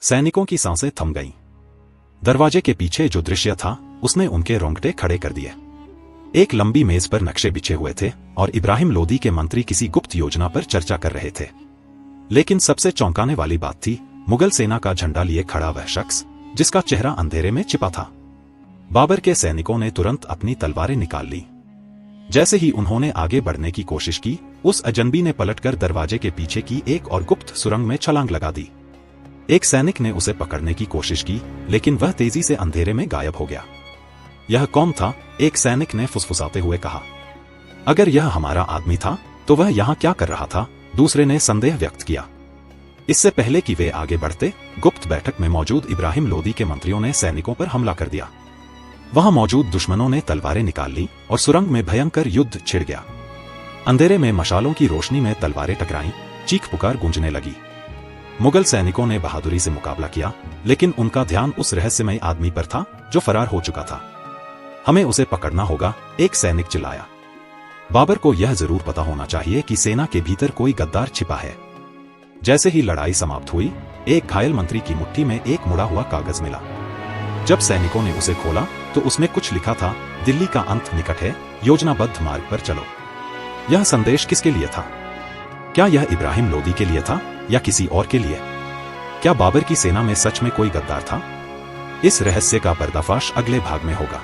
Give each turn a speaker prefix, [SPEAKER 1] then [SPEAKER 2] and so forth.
[SPEAKER 1] सैनिकों की सांसें थम गईं। दरवाजे के पीछे जो दृश्य था उसने उनके रोंगटे खड़े कर दिए। एक लंबी मेज पर नक्शे बिछे हुए थे और इब्राहिम लोदी के मंत्री किसी गुप्त योजना पर चर्चा कर रहे थे। लेकिन सबसे चौंकाने वाली बात थी मुगल सेना का झंडा लिए खड़ा वह शख्स जिसका चेहरा अंधेरे में छिपा था। बाबर के सैनिकों ने तुरंत अपनी तलवारें निकाल ली। जैसे ही उन्होंने आगे बढ़ने की कोशिश की, उस अजनबी ने पलटकर दरवाजे के पीछे की एक और गुप्त सुरंग में छलांग लगा दी। एक सैनिक ने उसे पकड़ने की कोशिश की, लेकिन वह तेजी से अंधेरे में गायब हो गया। यह कौन था? एक सैनिक ने फुसफुसाते हुए कहा। अगर यह हमारा आदमी था तो वह यहाँ क्या कर रहा था? दूसरे ने संदेह व्यक्त किया। इससे पहले कि वे आगे बढ़ते, गुप्त बैठक में मौजूद इब्राहिम लोदी के मंत्रियों ने सैनिकों पर हमला कर दिया। वहां मौजूद दुश्मनों ने तलवारें निकाल ली और सुरंग में भयंकर युद्ध छिड़ गया। अंधेरे में मशालों की रोशनी में तलवारें टकराईं, चीख पुकार गूंजने लगी। मुगल सैनिकों ने बहादुरी से मुकाबला किया, लेकिन उनका ध्यान उस रहस्यमयी आदमी पर था जो फरार हो चुका था। हमें उसे पकड़ना होगा, एक सैनिक चिल्लाया। बाबर को यह जरूर पता होना चाहिए कि सेना के भीतर कोई गद्दार छिपा है। जैसे ही लड़ाई समाप्त हुई, एक घायल मंत्री की मुट्ठी में एक मुड़ा हुआ कागज मिला। जब सैनिकों ने उसे खोला तो उसमें कुछ लिखा था, दिल्ली का अंत निकट है, योजनाबद्ध मार्ग पर चलो। यह संदेश किसके लिए था? क्या यह इब्राहिम लोदी के लिए था या किसी और के लिए? क्या बाबर की सेना में सच में कोई गद्दार था? इस रहस्य का पर्दाफाश अगले भाग में होगा।